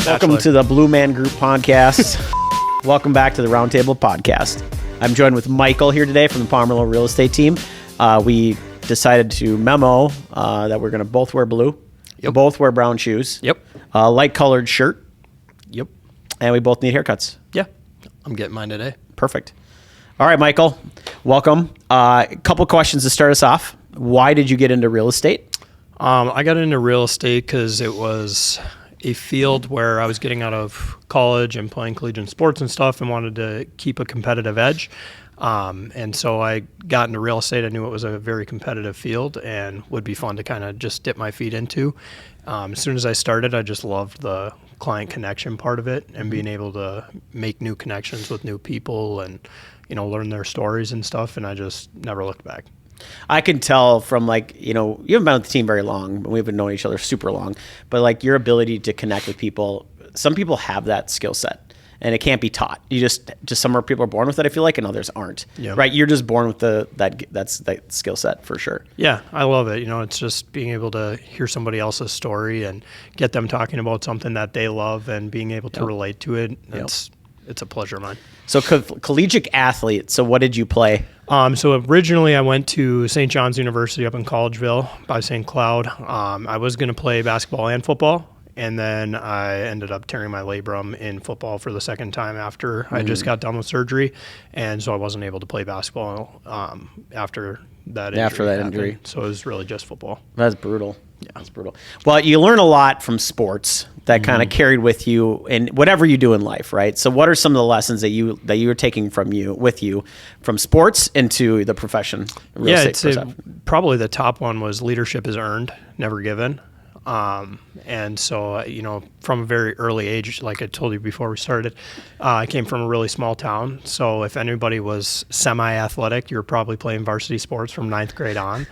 Welcome to the Blue Man Group podcast. Welcome back to the Roundtable podcast. I'm joined with Michael here today from the Pomerleau Real Estate Team. We decided to memo that we're going to both wear blue, both wear brown shoes, light colored shirt, and we both need haircuts. Yeah, I'm getting mine today. Perfect. All right, Michael, welcome. A couple questions to start us off. Why did you get into real estate? I got into real estate because it was a field where I was getting out of college and playing collegiate sports and stuff and wanted to keep a competitive edge. And so I got into real estate. I knew it was a very competitive field and would be fun to kind of just dip my feet into. As soon as I started, I just loved the client connection part of it and being able to make new connections with new people and, you know, learn their stories and stuff. And I just never looked back. I can tell from you haven't been with the team very long, but we've been knowing each other super long, but your ability to connect with people, some people have that skill set and it can't be taught. You just some people are born with it, I feel like, and others aren't. Yep. Right? You're just born with that skill set for sure. Yeah, I love it. It's just being able to hear somebody else's story and get them talking about something that they love and being able to relate to it. It's a pleasure of mine. So collegiate athlete. So what did you play? So originally I went to St. John's University up in Collegeville by St. Cloud. I was going to play basketball and football. And then I ended up tearing my labrum in football for the second time after I just got done with surgery. And so I wasn't able to play basketball after that injury. So it was really just football. That's brutal. Yeah, that's brutal. Well, you learn a lot from sports that kind of carried with you in whatever you do in life, right? So what are some of the lessons that you were taking with you from sports into the profession? Probably the top one was leadership is earned, never given. And so, from a very early age, like I told you before we started, I came from a really small town. So if anybody was semi-athletic, you were probably playing varsity sports from 9th grade on.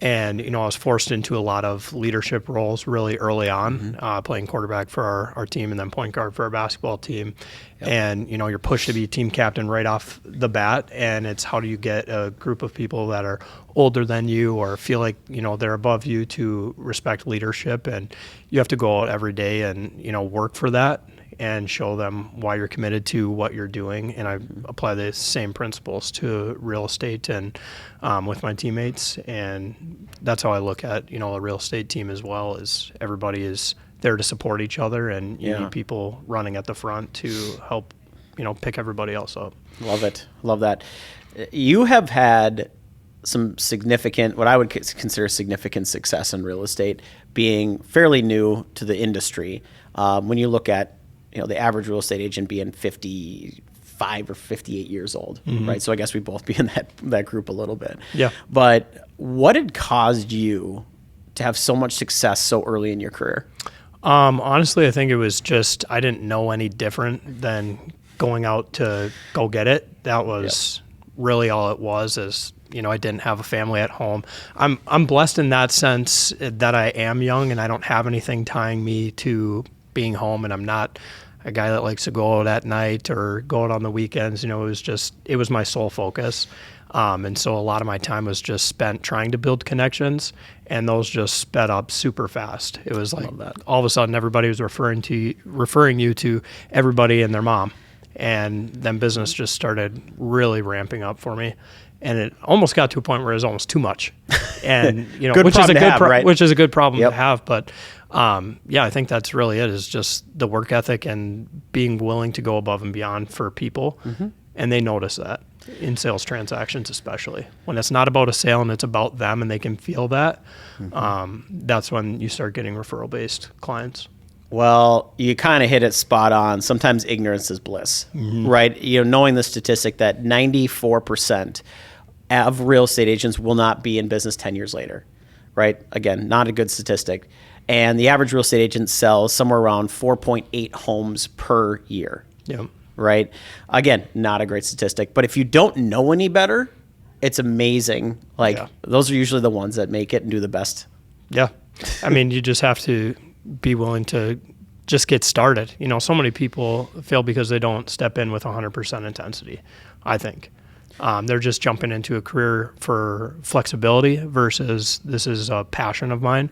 And, I was forced into a lot of leadership roles really early on, playing quarterback for our team and then point guard for our basketball team. Yep. And, you're pushed to be team captain right off the bat. And it's how do you get a group of people that are older than you or feel like, they're above you to respect leadership. And you have to go out every day and, work for that and show them why you're committed to what you're doing. And I apply the same principles to real estate and with my teammates. And that's how I look at, a real estate team as well, is everybody is there to support each other and you need people running at the front to help, pick everybody else up. Love it. Love that. You have had some significant, what I would consider significant success in real estate, being fairly new to the industry. When you look at the average real estate agent being 55 or 58 years old, right? So I guess we both be in that group a little bit. Yeah. But what had caused you to have so much success so early in your career? Honestly, I think it was just I didn't know any different than going out to go get it. That was really all it was. Is I didn't have a family at home. I'm blessed in that sense that I am young and I don't have anything tying me to being home, and I'm not a guy that likes to go out at night or go out on the weekends. It was my sole focus. And so a lot of my time was just spent trying to build connections, and those just sped up super fast. It was like all of a sudden everybody was referring you to everybody and their mom. And then business just started really ramping up for me. And it almost got to a point where it was almost too much, and which is a good problem to have. But I think that's really it. Is just the work ethic and being willing to go above and beyond for people, and they notice that in sales transactions, especially when it's not about a sale and it's about them, and they can feel that. That's when you start getting referral-based clients. Well, you kind of hit it spot on. Sometimes ignorance is bliss, right? Knowing the statistic that 94% of real estate agents will not be in business 10 years later, right? Again, not a good statistic. And the average real estate agent sells somewhere around 4.8 homes per year, right? Again, not a great statistic. But if you don't know any better, it's amazing. Those are usually the ones that make it and do the best. Yeah. I mean, you just have to be willing to just get started. So many people fail because they don't step in with 100% intensity, I think. They're just jumping into a career for flexibility versus this is a passion of mine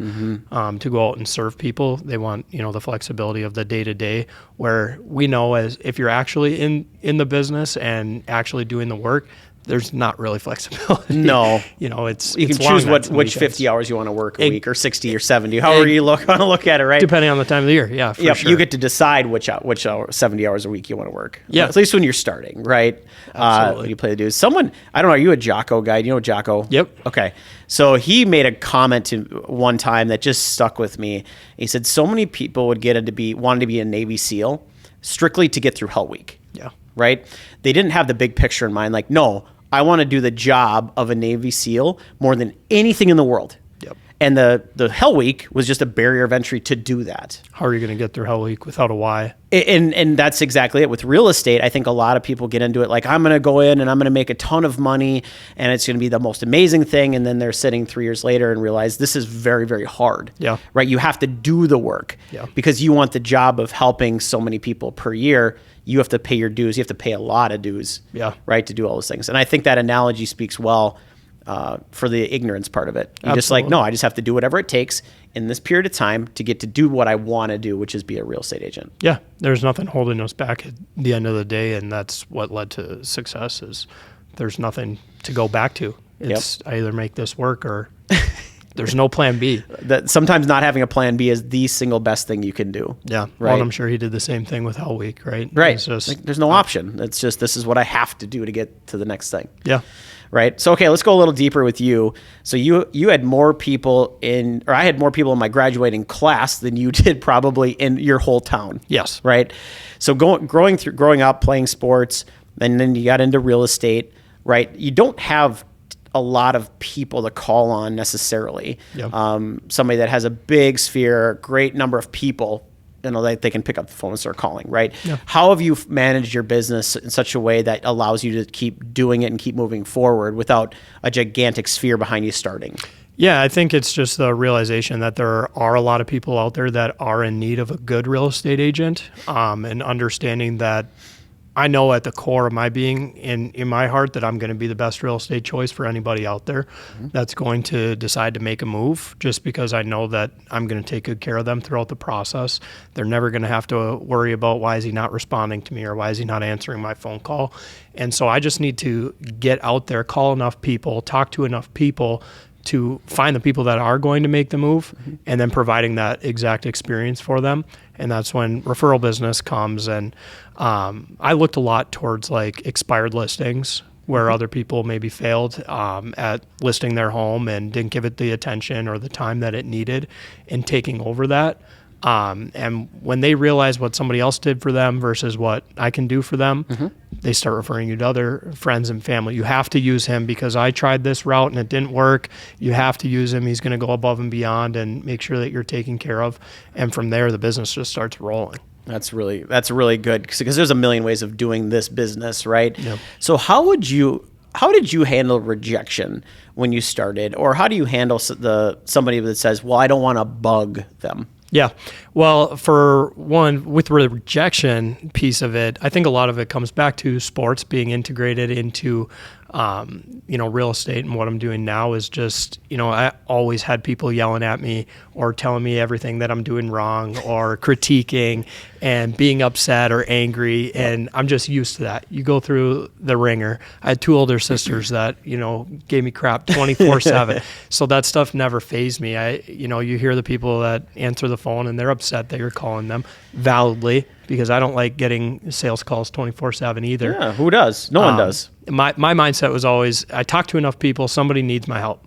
to go out and serve people. They want, the flexibility of the day-to-day where we know as if you're actually in the business and actually doing the work, there's not really flexibility. No. You can choose which 50 hours you want to work a week or 60 or 70, however you want to look at it, right? Depending on the time of the year, yeah, for sure. You get to decide which 70 hours a week you want to work. Yeah. At least when you're starting, right? Absolutely. When you play the dudes. Someone, I don't know, are you a Jocko guy? Do you know Jocko? Yep. Okay. So he made a comment one time that just stuck with me. He said so many people would wanted to be a Navy SEAL strictly to get through Hell Week. Yeah. Right? They didn't have the big picture in mind. Like, no, I want to do the job of a Navy SEAL more than anything in the world. Yep. And the Hell Week was just a barrier of entry to do that. How are you going to get through Hell Week without a why? And that's exactly it. With real estate, I think a lot of people get into it like, I'm going to go in and I'm going to make a ton of money and it's going to be the most amazing thing. And then they're sitting 3 years later and realize this is very, very hard. Yeah. Right? You have to do the work because you want the job of helping so many people per year. You have to pay your dues. You have to pay a lot of dues, right, to do all those things. And I think that analogy speaks well for the ignorance part of it. You're just like, no, I just have to do whatever it takes in this period of time to get to do what I want to do, which is be a real estate agent. Yeah, there's nothing holding us back at the end of the day, and that's what led to success is there's nothing to go back to. It's I either make this work or there's no plan B. That sometimes not having a plan B is the single best thing you can do. Yeah. Right. Well, and I'm sure he did the same thing with Hell Week, right? Right. It's just, like, there's no option. It's just, this is what I have to do to get to the next thing. Yeah. Right. So, okay, let's go a little deeper with you. So you had more people I had more people in my graduating class than you did probably in your whole town. Yes. Right. So growing up, playing sports, and then you got into real estate, right? You don't have a lot of people to call on necessarily. Yep. Somebody that has a big sphere, great number of people, they can pick up the phone and start calling, right? Yeah. How have you managed your business in such a way that allows you to keep doing it and keep moving forward without a gigantic sphere behind you starting? Yeah, I think it's just the realization that there are a lot of people out there that are in need of a good real estate agent, and understanding that I know at the core of my being, in my heart, that I'm going to be the best real estate choice for anybody out there that's going to decide to make a move, just because I know that I'm going to take good care of them throughout the process. They're never going to have to worry about why is he not responding to me or why is he not answering my phone call. And so I just need to get out there, call enough people, talk to enough people to find the people that are going to make the move, and then providing that exact experience for them. And that's when referral business comes. And I looked a lot towards like expired listings where other people maybe failed at listing their home and didn't give it the attention or the time that it needed, and taking over that. And when they realize what somebody else did for them versus what I can do for them, they start referring you to other friends and family. You have to use him because I tried this route and it didn't work. You have to use him. He's going to go above and beyond and make sure that you're taken care of. And from there, the business just starts rolling. That's really good because there's a million ways of doing this business, right? Yep. So how did you handle rejection when you started, or how do you handle somebody that says, well, I don't want to bug them? Yeah. Well, for one, with the rejection piece of it, I think a lot of it comes back to sports being integrated into, real estate. And what I'm doing now is just, I always had people yelling at me or telling me everything that I'm doing wrong or critiquing and being upset or angry. And I'm just used to that. You go through the ringer. I had two older sisters that, gave me crap 24/7. So that stuff never fazed me. You hear the people that answer the phone and they're upset that you're calling them validly, because I don't like getting sales calls 24/7 either. Yeah, who does? No one does. My mindset was always, I talk to enough people, somebody needs my help.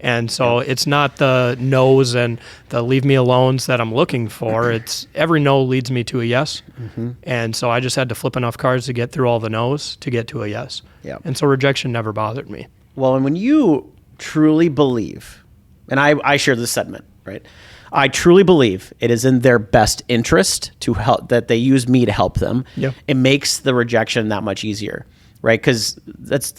And so it's not the no's and the leave me alones that I'm looking for. It's every no leads me to a yes. And so I just had to flip enough cards to get through all the no's to get to a yes. Yeah. And so rejection never bothered me. Well, and when you truly believe, and I share this sentiment, right? I truly believe it is in their best interest to help, that they use me to help them. Yep. It makes the rejection that much easier, right? Because that's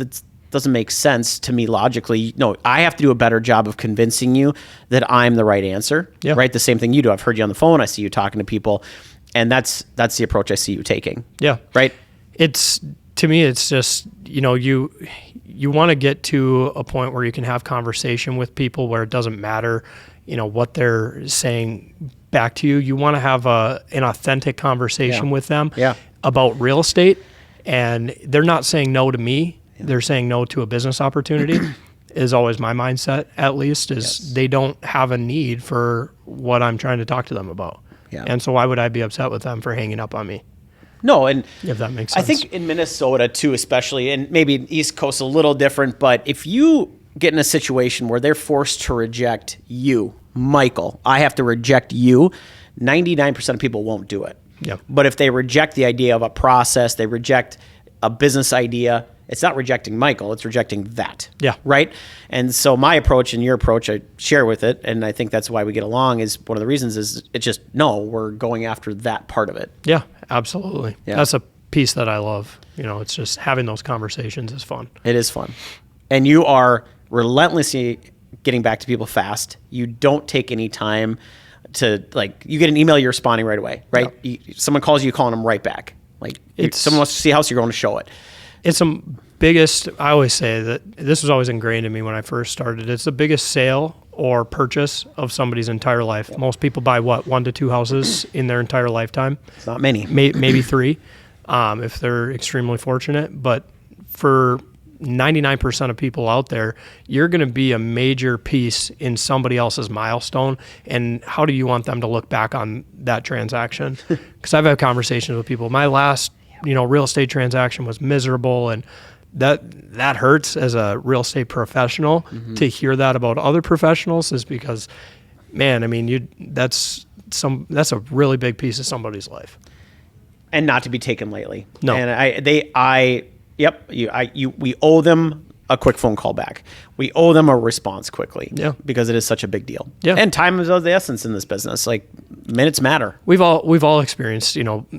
doesn't make sense to me logically. No, I have to do a better job of convincing you that I'm the right answer, right? The same thing you do. I've heard you on the phone. I see you talking to people, and that's the approach I see you taking. Yeah. Right? It's to me, it's just, you want to get to a point where you can have conversation with people where it doesn't matter, what they're saying back to you. You want to have an authentic conversation with them about real estate, and they're not saying no to me. They're saying no to a business opportunity is always my mindset, at least, is they don't have a need for what I'm trying to talk to them about. Yeah. And so why would I be upset with them for hanging up on me? No, and if that makes sense. I think in Minnesota too, especially, and maybe in East Coast a little different, but if you get in a situation where they're forced to reject you, Michael, I have to reject you, 99% of people won't do it. Yep. But if they reject the idea of a process, they reject a business idea, it's not rejecting Michael, it's rejecting that. Yeah. Right? And so my approach and your approach, I share with it, and I think that's why we get along, is one of the reasons is it's just, no, we're going after that part of it. Yeah, absolutely. Yeah. That's a piece that I love. It's just having those conversations is fun. It is fun. And you are relentlessly getting back to people fast. You don't take any time to, you get an email, you're responding right away, right? Yeah. Someone calls you, calling them right back. Someone wants to see a house, you're going to show it. It's the biggest, I always say that this was always ingrained in me when I first started. It's the biggest sale or purchase of somebody's entire life. Yep. Most people buy 1 to 2 houses in their entire lifetime. It's not many. Maybe 3, if they're extremely fortunate. But for 99% of people out there, you're going to be a major piece in somebody else's milestone. And how do you want them to look back on that transaction? Because I've had conversations with people. My last real estate transaction was miserable, and that hurts as a real estate professional to hear that about other professionals, is because, man, I mean, that's a really big piece of somebody's life, and not to be taken lightly. No, and we owe them a quick phone call back. We owe them a response quickly. Yeah, because it is such a big deal. Yeah, and time is of the essence in this business. Minutes matter. We've all experienced,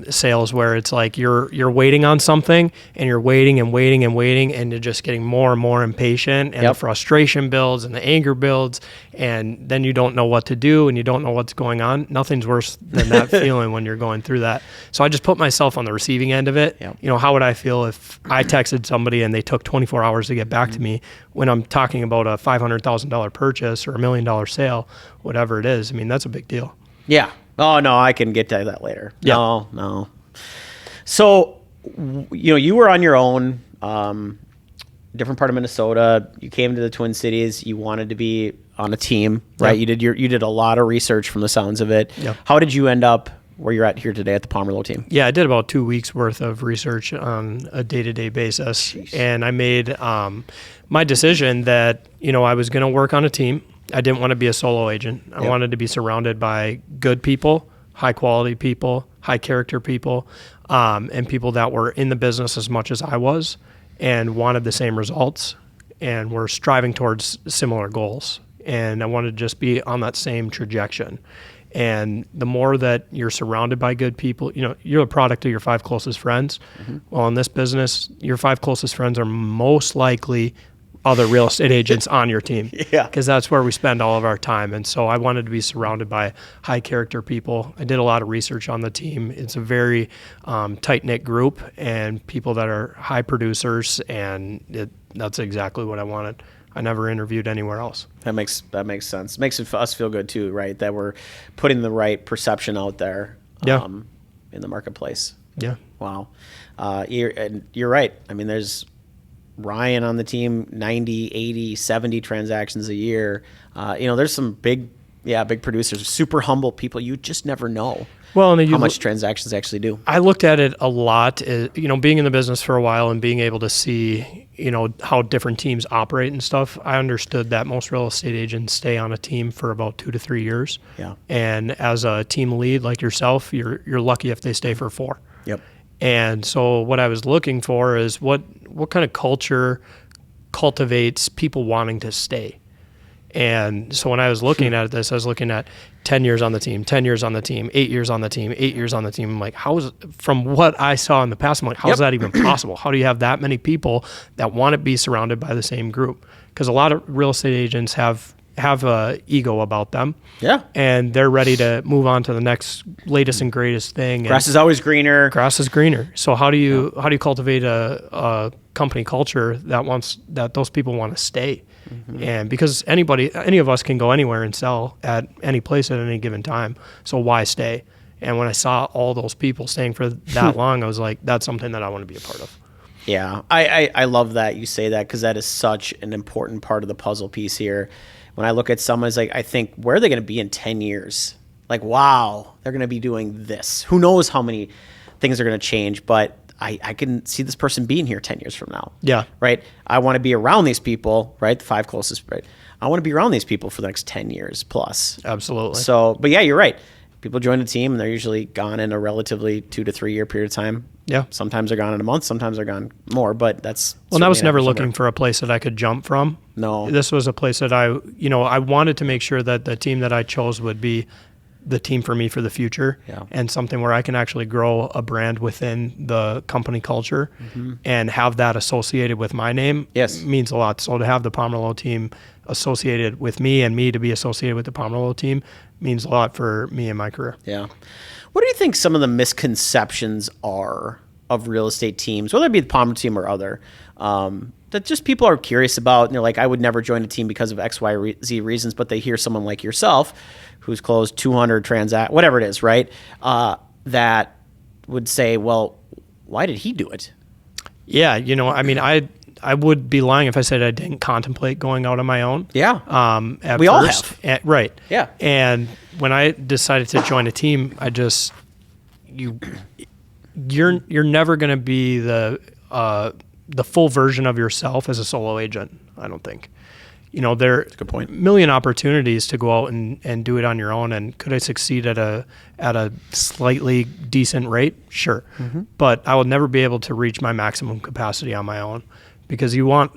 sales where it's like you're waiting on something, and you're waiting and waiting and waiting, and you're just getting more and more impatient, and the frustration builds and the anger builds, and then you don't know what to do, and you don't know what's going on. Nothing's worse than that feeling when you're going through that. So I just put myself on the receiving end of it. Yep. How would I feel if I texted somebody and they took 24 hours to get back to me when I'm talking about a $500,000 purchase or $1 million sale, whatever it is? I mean, that's a big deal. Yeah. Oh, no, I can get to that later. Yeah. No. So, you were on your own, different part of Minnesota. You came to the Twin Cities. You wanted to be on a team, right? Yep. You did a lot of research from the sounds of it. Yep. How did you end up where you're at here today at the Pomerleau Team? Yeah, I did about 2 weeks worth of research on a day-to-day basis. Jeez. And I made my decision that, I was going to work on a team. I didn't want to be a solo agent. I wanted to be surrounded by good people, high quality people, high character people, and people that were in the business as much as I was and wanted the same results and were striving towards similar goals. And I wanted to just be on that same trajectory. And the more that you're surrounded by good people, you're a product of your 5 closest friends. Mm-hmm. Well, in this business, your 5 closest friends are most likely other real estate agents on your team. Yeah. Because that's where we spend all of our time. And so I wanted to be surrounded by high character people. I did a lot of research on the team. It's a very tight-knit group and people that are high producers, and that's exactly what I wanted. I never interviewed anywhere else. That makes sense. Makes us feel good too, right? That we're putting the right perception out there in the marketplace. Yeah. Wow. You're right. I mean, there's Ryan on the team, 90, 80, 70 transactions a year. There's some big producers, super humble people. You just never know how much transactions they actually do. I looked at it a lot, being in the business for a while and being able to see, how different teams operate and stuff. I understood that most real estate agents stay on a team for about 2 to 3 years. Yeah. And as a team lead like yourself, you're lucky if they stay for 4. Yep. And so what I was looking for is what kind of culture cultivates people wanting to stay. And so when I was looking at this, I was looking at 10 years on the team, 10 years on the team, 8 years on the team, 8 years on the team. I'm like, from what I saw in the past, I'm like, how is that even possible? How do you have that many people that want to be surrounded by the same group? Because a lot of real estate agents have have a ego about them. Yeah. And they're ready to move on to the next latest and greatest thing. Grass is always greener. Grass is greener. So how do you cultivate a company culture that those people want to stay? And because any of us can go anywhere and sell at any place at any given time. So why stay? And when I saw all those people staying for that long, I was like, that's something that I want to be a part of. Yeah, I love that you say that, because that is such an important part of the puzzle piece here. When I look at someone, it's like, I think, where are they going to be in 10 years? Like, wow, they're going to be doing this. Who knows how many things are going to change, but I can see this person being here 10 years from now. Yeah. Right? I want to be around these people, right? The 5 closest, right? I want to be around these people for the next 10 years plus. Absolutely. So, but yeah, you're right. People join a team and they're usually gone in a relatively 2 to 3 year period of time. Yeah. Sometimes they're gone in a month, sometimes they're gone more, but that's... Well, and I was never looking for a place that I could jump from. No. This was a place that I wanted to make sure that the team that I chose would be the team for me for the future, and something where I can actually grow a brand within the company culture and have that associated with my name means a lot. So to have the Pomerleau team associated with me and me to be associated with the Pomerleau team means a lot for me and my career. Yeah. What do you think some of the misconceptions are of real estate teams, whether it be the Pomerleau team or other, that just people are curious about, and they're like, I would never join a team because of X, Y, Z reasons, but they hear someone like yourself who's closed 200 whatever it is, right? That would say, well, why did he do it? Yeah, I mean, I would be lying if I said I didn't contemplate going out on my own. Yeah. At we first. all have. Right. Yeah. And when I decided to join a team, you're never going to be the full version of yourself as a solo agent, I don't think. There are a good point. Million opportunities to go out and do it on your own. And could I succeed at a slightly decent rate? Sure. But I will never be able to reach my maximum capacity on my own, because you want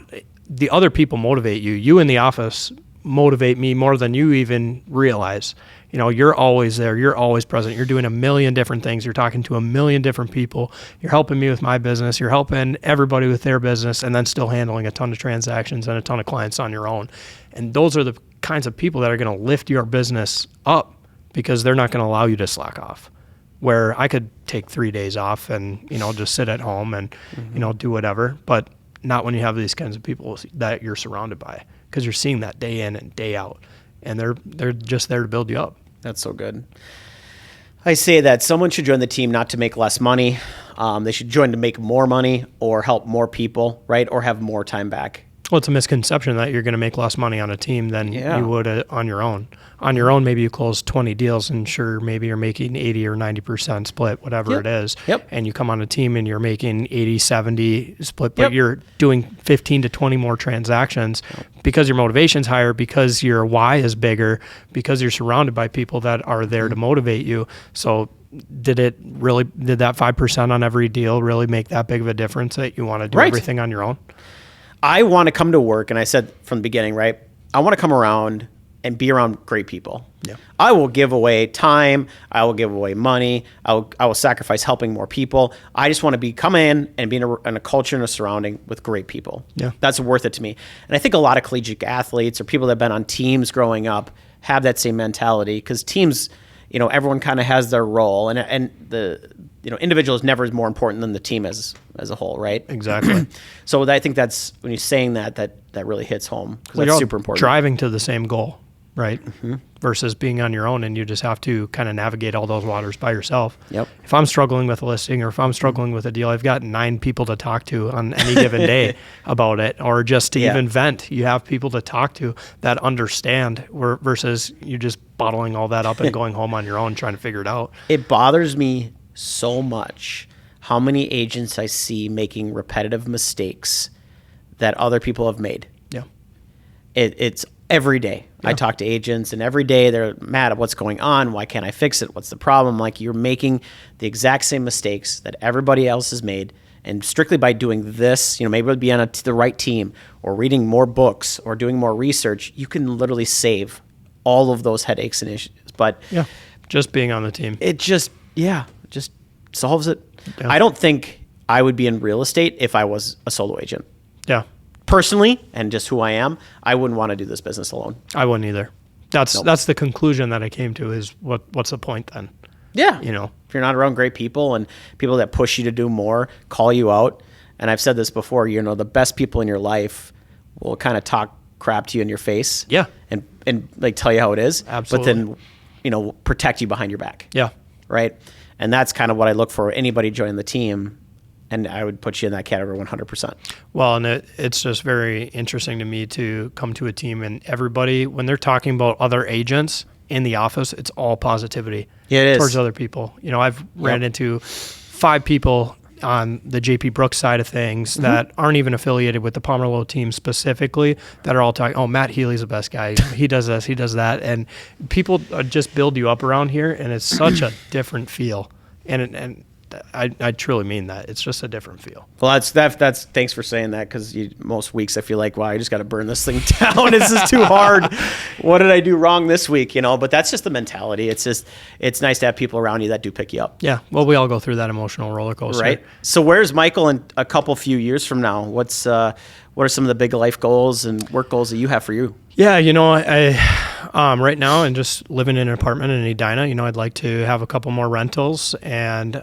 the other people motivate you. You in the office motivate me more than you even realize. You're always there. You're always present. You're doing a million different things. You're talking to a million different people. You're helping me with my business. You're helping everybody with their business, and then still handling a ton of transactions and a ton of clients on your own. And those are the kinds of people that are going to lift your business up, because they're not going to allow you to slack off. Where I could take 3 days off and, just sit at home and, do whatever, but not when you have these kinds of people that you're surrounded by, because you're seeing that day in and day out. And they're just there to build you up. That's so good. I say that someone should join the team not to make less money. They should join to make more money or help more people, right? Or have more time back. Well, it's a misconception that you're going to make less money on a team than you would on your own. On your own, maybe you close 20 deals, and sure, maybe you're making 80 or 90% split, whatever it is. And you come on a team and you're making 80, 70 split, but you're doing 15 to 20 more transactions because your motivation's higher, because your why is bigger, because you're surrounded by people that are there to motivate you. So did that 5% on every deal really make that big of a difference that you want to do everything on your own? I want to come to work, and I said from the beginning, right? I want to come around and be around great people. Yeah. I will give away time. I will give away money. I will sacrifice helping more people. I just want to come in and be in a culture and a surrounding with great people. Yeah. That's worth it to me. And I think a lot of collegiate athletes or people that have been on teams growing up have that same mentality, because teams, everyone kind of has their role, and the individual is never more important than the team as a whole, right? Exactly. So I think that's, when you're saying that really hits home, because that's super important. Driving to the same goal, right? Versus being on your own, and you just have to kind of navigate all those waters by yourself. Yep. If I'm struggling with a listing, or if I'm struggling with a deal, I've got 9 people to talk to on any given day about it, or just to even vent. You have people to talk to that understand, versus you just bottling all that up and going home on your own trying to figure it out. It bothers me so much how many agents I see making repetitive mistakes that other people have made. Yeah. It's every day. I talk to agents, and every day they're mad at what's going on. Why can't I fix it? What's the problem? Like, you're making the exact same mistakes that everybody else has made. And strictly by doing this, maybe it would be on the right team, or reading more books, or doing more research, you can literally save all of those headaches and issues. But just being on the team. It just solves it. Yeah. I don't think I would be in real estate if I was a solo agent. Yeah. personally, and just who I am, I wouldn't want to do this business alone. I wouldn't either. That's the conclusion that I came to is what's the point then? Yeah. You know, if you're not around great people and people that push you to do more, call you out. And I've said this before, you know, the best people in your life will kind of talk crap to you in your face. Yeah. And like tell you how it is. Absolutely. But then, you know, protect you behind your back. Yeah. Right. And that's kind of what I look for anybody joining the team. And I would put you in that category 100%. Well, and it's just very interesting to me to come to a team and everybody, when they're talking about other agents in the office, it's all positivity towards other people. You know, I've ran into 5 people on the JP Brooks side of things that aren't even affiliated with the Pomerleau team specifically that are all talking, oh, Matt Healy's the best guy. He does this, he does that. And people just build you up around here, and it's such a different feel. And I truly mean that. It's just a different feel. Well, that's thanks for saying that, because most weeks I feel like, wow, I just got to burn this thing down. This is too hard. What did I do wrong this week? You know, but that's just the mentality. It's nice to have people around you that do pick you up. Yeah. Well, we all go through that emotional roller coaster. Right. So where's Michael in a few years from now? What are some of the big life goals and work goals that you have for you? Yeah, you know, I right now I'm just living in an apartment in Edina. You know, I'd like to have a couple more rentals and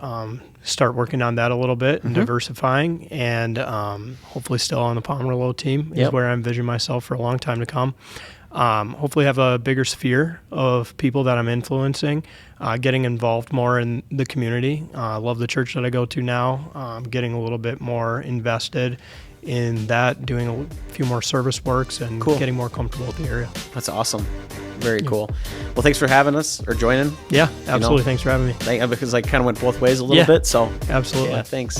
start working on that a little bit and diversifying, and hopefully still on the Pomerleau team is where I envision myself for a long time to come. Hopefully have a bigger sphere of people that I'm influencing, getting involved more in the community. I love the church that I go to now, getting a little bit more invested in that, doing a few more service works and getting more comfortable with the area. That's awesome. Very cool. Well, thanks for having us or joining. Yeah, absolutely. Thanks for having me. Because I kind of went both ways a little bit. So absolutely. Yeah, thanks.